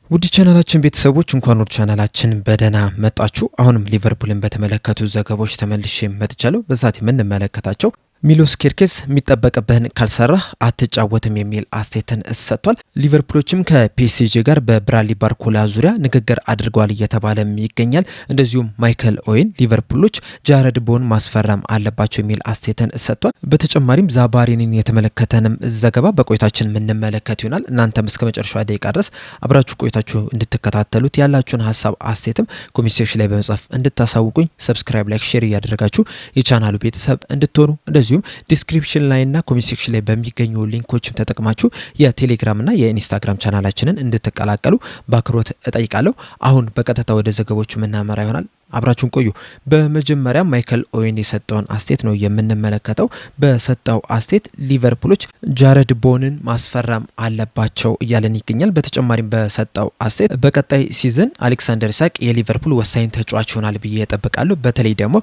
ውድ ቻናላችን ቤተሰቦች እንኳን ወደ ቻናላችን በደህና መጣችሁ። አሁንም ሊቨርፑልን በተመለከቱ ዘገባዎች ተመልሼ መጥቻለሁ። በዛት የምንመለከታቸው ሚሎስ ኬርኬዝ የሚጠበቅብህን ካልሰራህ አትጫወትም የሚል አስተያየትን ሰጥቷል። ሊቨርፑሎችም ከፒኤስጂ ጋር በብራድሊ ባርኮላ ዙሪያ ንግግር አድርገዋል እየተባለም ይገኛል። እንደዚሁም ማይክል ኦዌን ሊቨርፑሎች ጃረድ ቦወን ማስፈረም አለባቸው የሚል አስተያየትን ሰጥቷል። በተጨማሪም ዛባሬንን የተመለከተንም ዘገባ በቆይታችን የምንመለከት ይሆናል። እናንተም እስከ መጨረሻው ደቂቃ ድረስ አብራችሁ ቆይታችሁ እንድትከታተሉት ያላችሁን ሀሳብ አስተያየትም ኮሜንት ሴክሽን ላይ በመጻፍ እንድታሳውቁኝ፣ ሰብስክራይብ፣ ላይክ፣ ሼር እያደረጋችሁ የቻናሉ ቤተሰብ እንድትሆኑ እንደዚሁም ዲስክሪፕሽን ላይና ኮሜንት ሴክሽን ላይ በሚገኙ ሊንኮችም ተጠቅማችሁ የቴሌግራምና የኢንስታግራም ቻናላችንን እንድትቀላቀሉ በአክብሮት እጠይቃለሁ። አሁን በቀጥታ ወደ ዘገቦቹ የምናመራ ይሆናል። አብራችሁን ቆዩ። በመጀመሪያ ማይክል ኦዌን የሰጠውን አስተያየት ነው የምንመለከተው። በሰጠው አስተያየት ሊቨርፑሎች ጃረድ ቦወንን ማስፈረም አለባቸው እያለን ይገኛል። በተጨማሪም በሰጠው አስተያየት በቀጣይ ሲዝን አሌክሳንደር ኢሳቅ የሊቨርፑል ወሳኝ ተጫዋች ይሆናል ብዬ እጠብቃለሁ። በተለይ ደግሞ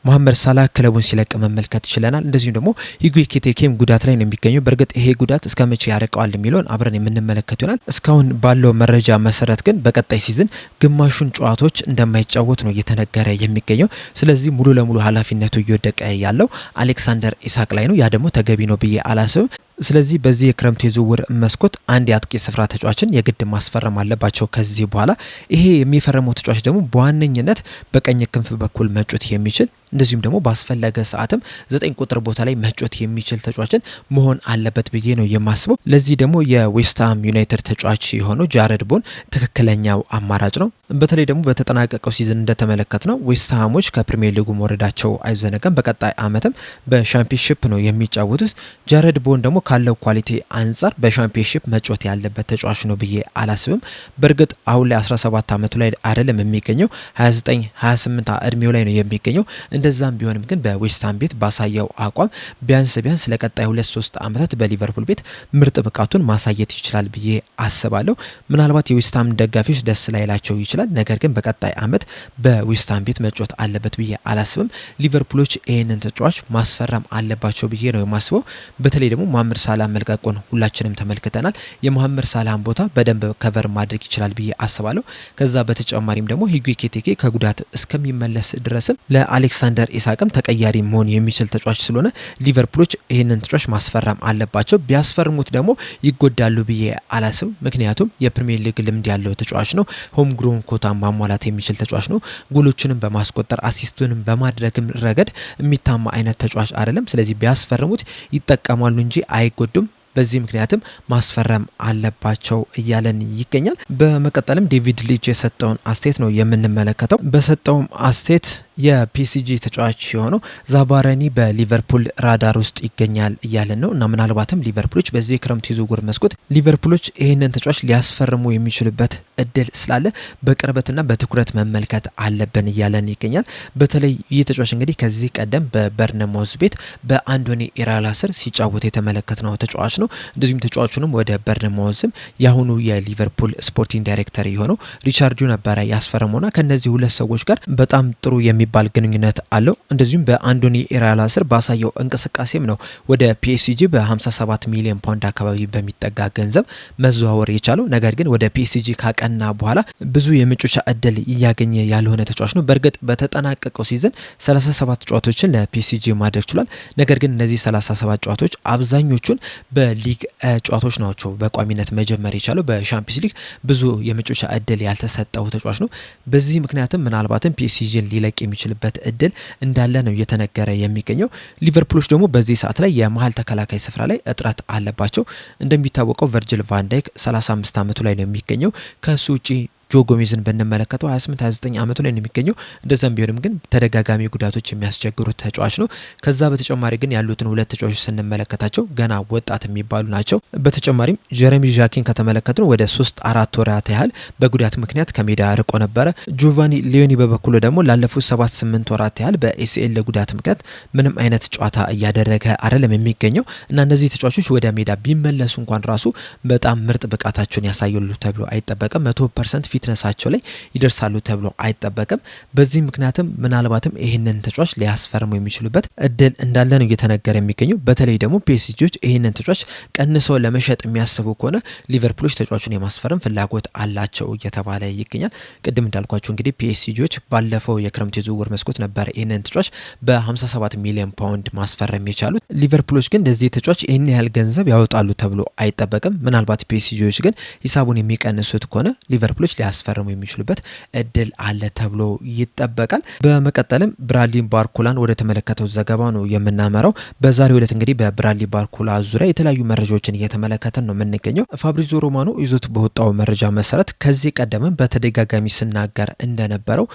መሐመድ ሳላህ ክለቡን ሲለቅ መመልከት ችለናል። እንደዚሁም ደግሞ ሂጉ ኤኪቲኬም ጉዳት ላይ ነው የሚገኘው። በእርግጥ ይሄ ጉዳት እስከ መቼ ያርቀዋል የሚለውን አብረን የምንመለከት ይሆናል። እስካሁን ባለው መረጃ መሰረት ግን በቀጣይ ሲዝን ግማሹን ጨዋታዎች እንደማይጫወት ነው እየተነገረ የሚገኘው። ስለዚህ ሙሉ ለሙሉ ኃላፊነቱ እየወደቀ ያለው አሌክሳንደር ኢሳቅ ላይ ነው። ያ ደግሞ ተገቢ ነው ብዬ አላስብም። ስለዚህ በዚህ የክረምቱ የዝውውር መስኮት አንድ የአጥቂ ስፍራ ተጫዋችን የግድ ማስፈረም አለባቸው ከዚህ በኋላ። ይሄ የሚፈረመው ተጫዋች ደግሞ በዋነኝነት በቀኝ ክንፍ በኩል መጮት የሚችል እንደዚሁም ደግሞ ባስፈለገ ሰዓትም 9 ቁጥር ቦታ ላይ መጮት የሚችል ተጫዋችን መሆን አለበት ብዬ ነው የማስበው። ለዚህ ደግሞ የዌስትሃም ዩናይትድ ተጫዋች የሆነው ጃረድ ቦወን ትክክለኛው አማራጭ ነው። በተለይ ደግሞ በተጠናቀቀው ሲዝን እንደተመለከት ነው ዌስትሃሞች ከፕሪሚየር ሊጉ መውረዳቸው አይዘነጋም። በቀጣይ ዓመትም በሻምፒዮንሺፕ ነው የሚጫወቱት። ጃረድ ቦወን ደግሞ ካለው ኳሊቲ አንጻር በሻምፒዮንሺፕ መጮት ያለበት ተጫዋች ነው ብዬ አላስብም። በእርግጥ አሁን ላይ 17 ዓመቱ ላይ አይደለም የሚገኘው 29 28 እድሜው ላይ ነው የሚገኘው። እንደዛም ቢሆንም ግን በዌስትሃም ቤት ባሳየው አቋም ቢያንስ ለቀጣይ 2-3 ዓመታት በሊቨርፑል ቤት ምርጥ ብቃቱን ማሳየት ይችላል ብዬ አስባለሁ። ምናልባት የዌስትሃም ደጋፊዎች ደስ ላይላቸው ይችላል። ነገር ግን በቀጣይ ዓመት በዌስትሃም ቤት መጮት አለበት ብዬ አላስብም። ሊቨርፑሎች ይህንን ተጫዋች ማስፈረም አለባቸው ብዬ ነው የማስበው። በተለይ ደግሞ መሐመድ ሳላህ መልቀቁን ሁላችንም ተመልክተናል። የመሐመድ ሳላህን ቦታ በደንብ ከቨር ማድረግ ይችላል ብዬ አስባለሁ። ከዛ በተጨማሪም ደግሞ ሂጉ ኤኪቲኬ ከጉዳት እስከሚመለስ ድረስም ለአሌክሳንደር ኢሳቅም ተቀያሪ መሆን የሚችል ተጫዋች ስለሆነ ሊቨርፑሎች ይህንን ተጫዋች ማስፈረም አለባቸው። ቢያስፈርሙት ደግሞ ይጎዳሉ ብዬ አላስብ። ምክንያቱም የፕሪሚየር ሊግ ልምድ ያለው ተጫዋች ነው። ሆም ግሮን ኮታ ማሟላት የሚችል ተጫዋች ነው። ጎሎችንም በማስቆጠር አሲስቱንም በማድረግም ረገድ የሚታማ አይነት ተጫዋች አይደለም። ስለዚህ ቢያስፈርሙት ይጠቀማሉ እንጂ አይጎዱም። በዚህ ምክንያትም ማስፈረም አለባቸው እያለን ይገኛል። በመቀጠልም ዴቪድ ሊች የሰጠውን አስተያየት ነው የምንመለከተው። በሰጠውም አስተያየት የፒኤስጂ ተጫዋች የሆነው ዛባሬኒ በሊቨርፑል ራዳር ውስጥ ይገኛል እያለን ነው እና ምናልባትም ሊቨርፑሎች በዚህ የክረምቱ የዝውውር መስኮት ሊቨርፑሎች ይህንን ተጫዋች ሊያስፈርሙ የሚችሉበት እድል ስላለ በቅርበትና በትኩረት መመልከት አለብን እያለን ይገኛል። በተለይ ይህ ተጫዋች እንግዲህ ከዚህ ቀደም በበርነማውዝ ቤት በአንዶኒ ኢራላ ስር ሲጫወት የተመለከትነው ተጫዋች ነው። እንደዚሁም ተጫዋቹንም ወደ በርነማውዝም የአሁኑ የሊቨርፑል ስፖርቲንግ ዳይሬክተር የሆነው ሪቻርዱ ነበረ ያስፈረመውና ከነዚህ ሁለት ሰዎች ጋር በጣም ጥሩ የሚባል ግንኙነት አለው። እንደዚሁም በአንዶኒ ኢራላ ስር ባሳየው እንቅስቃሴም ነው ወደ ፒኤስጂ በ57 ሚሊዮን ፓውንድ አካባቢ በሚጠጋ ገንዘብ መዘዋወር የቻለው። ነገር ግን ወደ ፒኤስጂ ካቀና በኋላ ብዙ የመጮቻ እድል እያገኘ ያልሆነ ተጫዋች ነው። በእርግጥ በተጠናቀቀው ሲዝን 37 ጨዋታዎችን ለፒኤስጂ ማድረግ ችሏል። ነገር ግን እነዚህ 37 ጨዋታዎች አብዛኞቹን በሊግ ጨዋታዎች ናቸው በቋሚነት መጀመር የቻለው። በሻምፒዮንስ ሊግ ብዙ የመጮቻ እድል ያልተሰጠው ተጫዋች ነው። በዚህ ምክንያትም ምናልባትም ፒኤስጂን ሊለቅ የሚችልበት እድል እንዳለ ነው እየተነገረ የሚገኘው። ሊቨርፑሎች ደግሞ በዚህ ሰዓት ላይ የመሀል ተከላካይ ስፍራ ላይ እጥረት አለባቸው። እንደሚታወቀው ቨርጅል ቫን ዳይክ 35 ዓመቱ ላይ ነው የሚገኘው። ከሱ ውጪ ጆ ጎሜዝን ብንመለከተው 28-29 ዓመቱ ላይ ነው የሚገኘው። እንደዛም ቢሆንም ግን ተደጋጋሚ ጉዳቶች የሚያስቸግሩት ተጫዋች ነው። ከዛ በተጨማሪ ግን ያሉትን ሁለት ተጫዋቾች ስንመለከታቸው ገና ወጣት የሚባሉ ናቸው። በተጨማሪም ጀረሚ ዣኪን ከተመለከትነው ወደ 3-4 ወራት ያህል በጉዳት ምክንያት ከሜዳ ርቆ ነበረ። ጆቫኒ ሊዮኒ በበኩሉ ደግሞ ላለፉት 7-8 ወራት ያህል በኤሲኤል ጉዳት ምክንያት ምንም አይነት ጨዋታ እያደረገ አይደለም የሚገኘው እና እነዚህ ተጫዋቾች ወደ ሜዳ ቢመለሱ እንኳን ራሱ በጣም ምርጥ ብቃታቸውን ያሳያሉ ተብሎ አይጠበቅም። 100% ፊት ፊትነሳቸው ላይ ይደርሳሉ ተብሎ አይጠበቅም። በዚህ ምክንያትም ምናልባትም ይህንን ተጫዋች ሊያስፈርሙ የሚችሉበት እድል እንዳለ ነው እየተነገረ የሚገኘው። በተለይ ደግሞ ፒኤስጂዎች ይህንን ተጫዋች ቀንሰው ለመሸጥ የሚያስቡ ከሆነ ሊቨርፑሎች ተጫዋቹን የማስፈረም ፍላጎት አላቸው እየተባለ ይገኛል። ቅድም እንዳልኳቸው እንግዲህ ፒኤስጂዎች ባለፈው የክረምት የዝውውር መስኮት ነበር ይህንን ተጫዋች በ57 ሚሊዮን ፓውንድ ማስፈረም የቻሉት። ሊቨርፑሎች ግን ለዚህ ተጫዋች ይህን ያህል ገንዘብ ያወጣሉ ተብሎ አይጠበቅም። ምናልባት ፒኤስጂዎች ግን ሂሳቡን የሚቀንሱት ከሆነ ሊቨርፑሎች ሊያስፈርሙ የሚችሉበት እድል አለ ተብሎ ይጠበቃል። በመቀጠልም ብራድሊ ባርኮላን ወደ ተመለከተው ዘገባ ነው የምናመራው። በዛሬው ዕለት እንግዲህ በብራድሊ ባርኮላ ዙሪያ የተለያዩ መረጃዎችን እየተመለከተን ነው የምንገኘው። ፋብሪዚዮ ሮማኖ ይዞት በወጣው መረጃ መሰረት ከዚህ ቀደምም በተደጋጋሚ ሲናገር እንደነበረው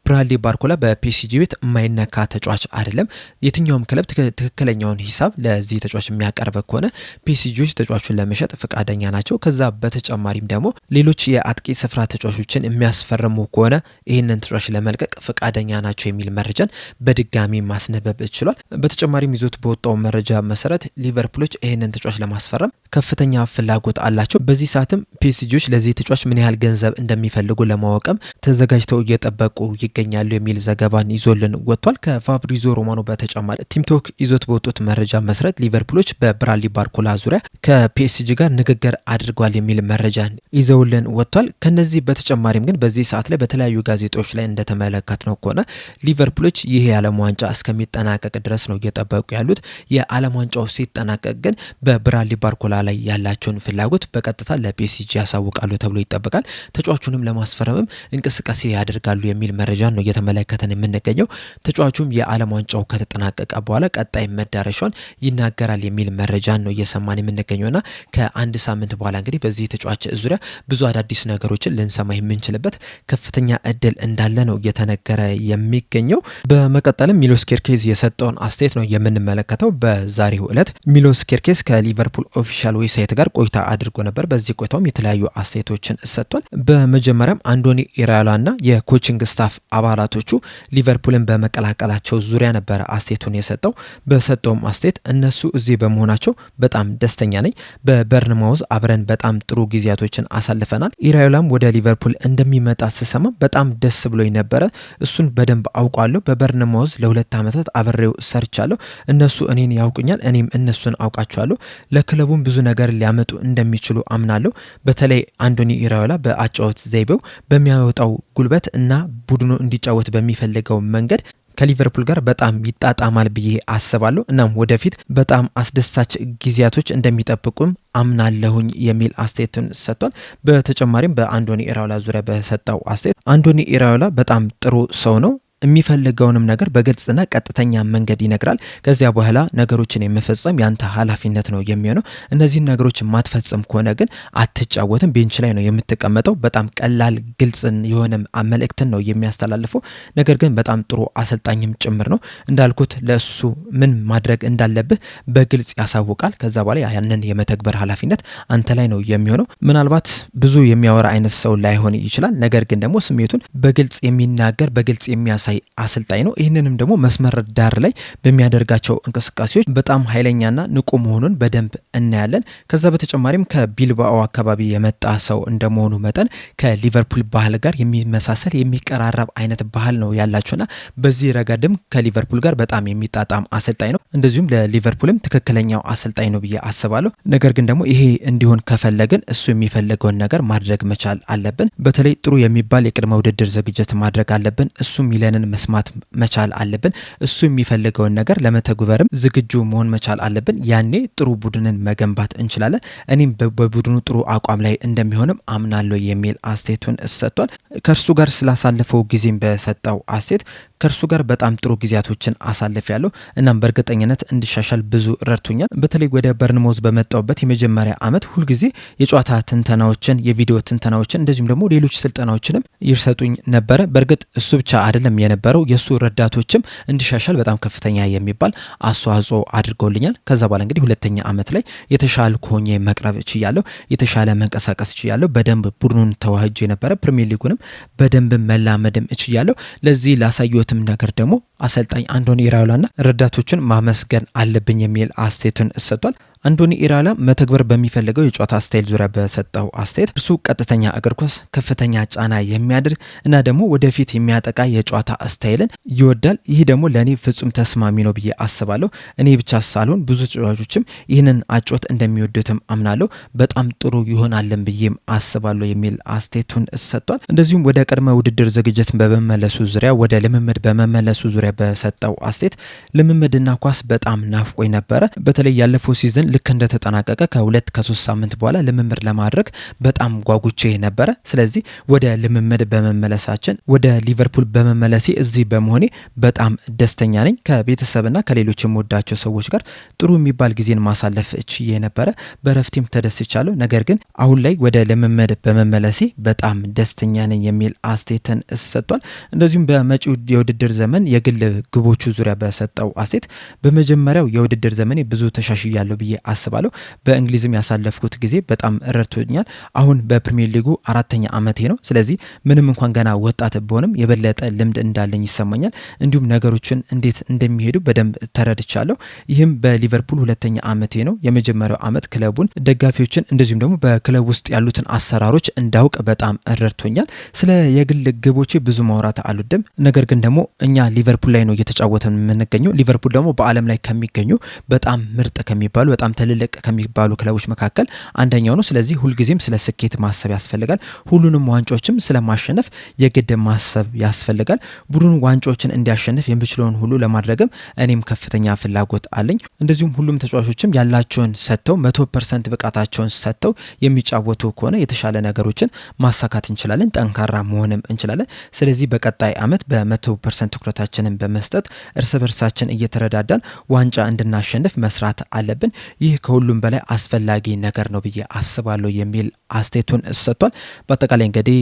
ብራድሊ ባርኮላ በፒኤስጂ ቤት የማይነካ ተጫዋች አይደለም። የትኛውም ክለብ ትክክለኛውን ሂሳብ ለዚህ ተጫዋች የሚያቀርብ ከሆነ ፒኤስጂዎች ተጫዋቹን ለመሸጥ ፈቃደኛ ናቸው። ከዛ በተጨማሪም ደግሞ ሌሎች የአጥቂ ስፍራ ተጫዋቾችን የሚያስፈርሙ ከሆነ ይህንን ተጫዋች ለመልቀቅ ፈቃደኛ ናቸው የሚል መረጃን በድጋሚ ማስነበብ ችሏል። በተጨማሪም ይዞት በወጣው መረጃ መሰረት ሊቨርፑሎች ይህንን ተጫዋች ለማስፈረም ከፍተኛ ፍላጎት አላቸው። በዚህ ሰዓትም ፒኤስጂዎች ለዚህ ተጫዋች ምን ያህል ገንዘብ እንደሚፈልጉ ለማወቅም ተዘጋጅተው እየጠበቁ ይገኛሉ የሚል ዘገባን ይዞልን ወጥቷል። ከፋብሪዚዮ ሮማኖ በተጨማሪ ቲምቶክ ይዞት በወጡት መረጃ መሰረት ሊቨርፑሎች በብራድሊ ባርኮላ ዙሪያ ከፒኤስጂ ጋር ንግግር አድርጓል የሚል መረጃን ይዘውልን ወጥቷል። ከነዚህ በተጨማሪም ግን በዚህ ሰዓት ላይ በተለያዩ ጋዜጦች ላይ እንደተመለከትነው ከሆነ ሊቨርፑሎች ይህ የዓለም ዋንጫ እስከሚጠናቀቅ ድረስ ነው እየጠበቁ ያሉት። የዓለም ዋንጫው ሲጠናቀቅ ግን በብራድሊ ባርኮላ ላይ ያላቸውን ፍላጎት በቀጥታ ለፒኤስጂ ያሳውቃሉ ተብሎ ይጠበቃል። ተጫዋቹንም ለማስፈረምም እንቅስቃሴ ያደርጋሉ የሚል መረጃ ነው እየተመለከተን የምንገኘው። ተጫዋቹም የዓለም ዋንጫው ከተጠናቀቀ በኋላ ቀጣይ መዳረሻውን ይናገራል የሚል መረጃ ነው እየሰማን የምንገኘውና ከአንድ ሳምንት በኋላ እንግዲህ በዚህ ተጫዋች ዙሪያ ብዙ አዳዲስ ነገሮችን ልንሰማ የምንችልበት ከፍተኛ እድል እንዳለ ነው እየተነገረ የሚገኘው። በመቀጠልም ሚሎስ ኬርኬዝ የሰጠውን አስተያየት ነው የምንመለከተው። በዛሬው ዕለት ሚሎስ ኬርኬዝ ከሊቨርፑል ኦፊሻል ዌብሳይት ጋር ቆይታ አድርጎ ነበር። በዚህ ቆይታውም የተለያዩ አስተያየቶችን ሰጥቷል። በመጀመሪያም አንዶኒ ኢራዮላና የኮችንግ ስታፍ አባላቶቹ ሊቨርፑልን በመቀላቀላቸው ዙሪያ ነበረ አስተያየቱን የሰጠው። በሰጠውም አስተያየት እነሱ እዚህ በመሆናቸው በጣም ደስተኛ ነኝ። በበርንማውዝ አብረን በጣም ጥሩ ጊዜያቶችን አሳልፈናል። ኢራዮላም ወደ ሊቨርፑል እንደሚመጣ ስሰማ በጣም ደስ ብሎኝ ነበረ። እሱን በደንብ አውቃለሁ። በበርንማውዝ ለ2 ዓመታት አብሬው ሰርቻለሁ። እነሱ እኔን ያውቁኛል፣ እኔም እነሱን አውቃቸዋለሁ። ለክለቡም ብዙ ነገር ሊያመጡ እንደሚችሉ አምናለሁ። በተለይ አንዶኒ ኢራዮላ በአጫወት ዘይቤው በሚያወጣው ጉልበት እና ቡድኑ እንዲጫወት በሚፈልገው መንገድ ከሊቨርፑል ጋር በጣም ይጣጣማል ብዬ አስባለሁ። እናም ወደፊት በጣም አስደሳች ጊዜያቶች እንደሚጠብቁም አምናለሁኝ የሚል አስተያየትን ሰጥቷል። በተጨማሪም በአንዶኒ ኢራዮላ ዙሪያ በሰጠው አስተያየት አንዶኒ ኢራዮላ በጣም ጥሩ ሰው ነው። የሚፈልገውንም ነገር በግልጽና ቀጥተኛ መንገድ ይነግራል። ከዚያ በኋላ ነገሮችን የመፈጸም ያንተ ኃላፊነት ነው የሚሆነው። እነዚህን ነገሮች ማትፈጽም ከሆነ ግን አትጫወትም፣ ቤንች ላይ ነው የምትቀመጠው። በጣም ቀላል ግልጽ የሆነ መልእክትን ነው የሚያስተላልፈው። ነገር ግን በጣም ጥሩ አሰልጣኝም ጭምር ነው። እንዳልኩት ለሱ ምን ማድረግ እንዳለብህ በግልጽ ያሳውቃል። ከዛ በኋላ ያንን የመተግበር ኃላፊነት አንተ ላይ ነው የሚሆነው። ምናልባት ብዙ የሚያወራ አይነት ሰው ላይሆን ይችላል። ነገር ግን ደግሞ ስሜቱን በግልጽ የሚናገር በግልጽ የሚያሳይ አሰልጣኝ ነው። ይህንንም ደግሞ መስመር ዳር ላይ በሚያደርጋቸው እንቅስቃሴዎች በጣም ኃይለኛና ንቁ መሆኑን በደንብ እናያለን። ከዛ በተጨማሪም ከቢልባኦ አካባቢ የመጣ ሰው እንደመሆኑ መጠን ከሊቨርፑል ባህል ጋር የሚመሳሰል የሚቀራረብ አይነት ባህል ነው ያላቸውና በዚህ ረገድም ከሊቨርፑል ጋር በጣም የሚጣጣም አሰልጣኝ ነው። እንደዚሁም ለሊቨርፑልም ትክክለኛው አሰልጣኝ ነው ብዬ አስባለሁ። ነገር ግን ደግሞ ይሄ እንዲሆን ከፈለግን እሱ የሚፈልገውን ነገር ማድረግ መቻል አለብን። በተለይ ጥሩ የሚባል የቅድመ ውድድር ዝግጅት ማድረግ አለብን። እሱ ሚለንን መስማት መቻል አለብን። እሱ የሚፈልገውን ነገር ለመተግበርም ዝግጁ መሆን መቻል አለብን። ያኔ ጥሩ ቡድንን መገንባት እንችላለን። እኔም በቡድኑ ጥሩ አቋም ላይ እንደሚሆንም አምናለሁ የሚል አስተያየቱን ሰጥቷል። ከእርሱ ጋር ስላሳለፈው ጊዜም በሰጠው አስተያየት ከእርሱ ጋር በጣም ጥሩ ጊዜያቶችን አሳልፍ ያለው እናም በእርግጠኝነት እንዲሻሻል ብዙ ረድቶኛል። በተለይ ወደ በርንማውዝ በመጣውበት የመጀመሪያ ዓመት ሁልጊዜ የጨዋታ ትንተናዎችን፣ የቪዲዮ ትንተናዎችን እንደዚሁም ደግሞ ሌሎች ስልጠናዎችንም ይርሰጡኝ ነበረ። በእርግጥ እሱ ብቻ አይደለም የነበረው የሱ ረዳቶችም እንዲሻሻል በጣም ከፍተኛ የሚባል አስተዋጽኦ አድርገውልኛል። ከዛ በኋላ እንግዲህ ሁለተኛ ዓመት ላይ የተሻለ ሆኜ መቅረብ ችያለሁ፣ የተሻለ መንቀሳቀስ ችያለሁ። በደንብ ቡድኑን ተዋህጄ ነበረ። ፕሪሚየር ሊጉንም በደንብ መላመድም እችያለሁ። ለዚህ ላሳየሁትም ነገር ደግሞ አሰልጣኝ አንዶኒ ኢራዮላና ረዳቶችን ማመስገን አለብኝ የሚል አስተያየቱን ሰጥቷል። አንቶኒ ኢራላ መተግበር በሚፈልገው የጨዋታ ስታይል ዙሪያ በሰጠው አስተያየት እርሱ ቀጥተኛ እግር ኳስ ከፍተኛ ጫና የሚያድር እና ደግሞ ወደፊት የሚያጠቃ የጨዋታ ስታይልን ይወዳል። ይህ ደግሞ ለእኔ ፍጹም ተስማሚ ነው ብዬ አስባለሁ። እኔ ብቻ ሳልሆን ብዙ ተጫዋቾችም ይህንን አጮት እንደሚወዱትም አምናለሁ። በጣም ጥሩ ይሆናልን ብዬም አስባለሁ የሚል አስተያየቱን ሰጥቷል። እንደዚሁም ወደ ቅድመ ውድድር ዝግጅት በመመለሱ ዙሪያ ወደ ልምምድ በመመለሱ ዙሪያ በሰጠው አስተያየት ልምምድና ኳስ በጣም ናፍቆኝ ነበረ። በተለይ ያለፈው ሲዝን ልክ እንደተጠናቀቀ ከ2 ከ3 ሳምንት በኋላ ልምምድ ለማድረግ በጣም ጓጉቼ ነበረ። ስለዚህ ወደ ልምምድ በመመለሳችን ወደ ሊቨርፑል በመመለሴ እዚህ በመሆኔ በጣም ደስተኛ ነኝ። ከቤተሰብና ከሌሎች የምወዳቸው ሰዎች ጋር ጥሩ የሚባል ጊዜን ማሳለፍ ችዬ ነበረ። በረፍቴም ተደስቻለሁ። ነገር ግን አሁን ላይ ወደ ልምምድ በመመለሴ በጣም ደስተኛ ነኝ የሚል አስተያየትን ሰጥቷል። እንደዚሁም በመጪው የውድድር ዘመን የግል ግቦቹ ዙሪያ በሰጠው አስተያየት በመጀመሪያው የውድድር ዘመኔ ብዙ ተሻሽያለሁ ብዬ አስባለሁ። በእንግሊዝም ያሳለፍኩት ጊዜ በጣም ረድቶኛል። አሁን በፕሪሚየር ሊጉ 4ኛ ዓመቴ ነው። ስለዚህ ምንም እንኳን ገና ወጣት ብሆንም የበለጠ ልምድ እንዳለኝ ይሰማኛል። እንዲሁም ነገሮችን እንዴት እንደሚሄዱ በደንብ ተረድቻለሁ። ይህም በሊቨርፑል 2ኛ ዓመቴ ነው። የመጀመሪያው ዓመት ክለቡን፣ ደጋፊዎችን እንደዚሁም ደግሞ በክለብ ውስጥ ያሉትን አሰራሮች እንዳውቅ በጣም ረድቶኛል። ስለ የግል ግቦቼ ብዙ ማውራት አልወድም። ነገር ግን ደግሞ እኛ ሊቨርፑል ላይ ነው እየተጫወተን የምንገኘው። ሊቨርፑል ደግሞ በዓለም ላይ ከሚገኙ በጣም ምርጥ ከሚባሉ በጣም ትልልቅ ከሚባሉ ክለቦች መካከል አንደኛው ነው። ስለዚህ ሁልጊዜም ስለ ስኬት ማሰብ ያስፈልጋል። ሁሉንም ዋንጫዎችም ስለማሸነፍ የግድ ማሰብ ያስፈልጋል። ቡድኑ ዋንጫዎችን እንዲያሸንፍ የምችለውን ሁሉ ለማድረግም እኔም ከፍተኛ ፍላጎት አለኝ። እንደዚሁም ሁሉም ተጫዋቾችም ያላቸውን ሰጥተው 100% ብቃታቸውን ሰጥተው የሚጫወቱ ከሆነ የተሻለ ነገሮችን ማሳካት እንችላለን፣ ጠንካራ መሆንም እንችላለን። ስለዚህ በቀጣይ ዓመት በ100% ትኩረታችንን በመስጠት እርስ በርሳችን እየተረዳዳን ዋንጫ እንድናሸንፍ መስራት አለብን። ይህ ከሁሉም በላይ አስፈላጊ ነገር ነው ብዬ አስባለሁ የሚል አስተያየቱን ሰጥቷል። በአጠቃላይ እንግዲህ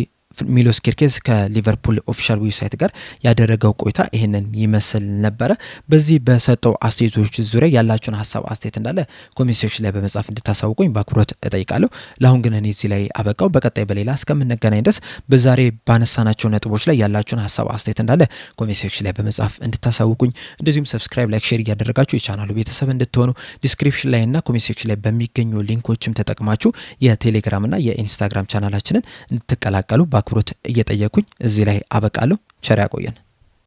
ሚሎስ ኪርኬዝ ከሊቨርፑል ኦፊሻል ዌብሳይት ጋር ያደረገው ቆይታ ይህንን ይመስል ነበረ። በዚህ በሰጠው አስተያየቶች ዙሪያ ያላችሁን ሀሳብ አስተያየት እንዳለ ኮሜንት ሴክሽን ላይ በመጻፍ እንድታሳውቁኝ በአክብሮት እጠይቃለሁ። ለአሁን ግን እኔ እዚህ ላይ አበቃው። በቀጣይ በሌላ እስከምንገናኝ ድረስ በዛሬ ባነሳናቸው ነጥቦች ላይ ያላችሁን ሀሳብ አስተያየት እንዳለ ኮሜንት ሴክሽን ላይ በመጻፍ እንድታሳውቁኝ፣ እንደዚሁም ሰብስክራይብ፣ ላይክ፣ ሼር እያደረጋችሁ የቻናሉ ቤተሰብ እንድትሆኑ ዲስክሪፕሽን ላይ እና ኮሜንት ሴክሽን ላይ በሚገኙ ሊንኮችም ተጠቅማችሁ የቴሌግራም እና የኢንስታግራም ቻናላችንን እንድትቀላቀሉ በአክብሮት እየጠየኩኝ እዚህ ላይ አበቃለሁ። ቸር ያቆየን።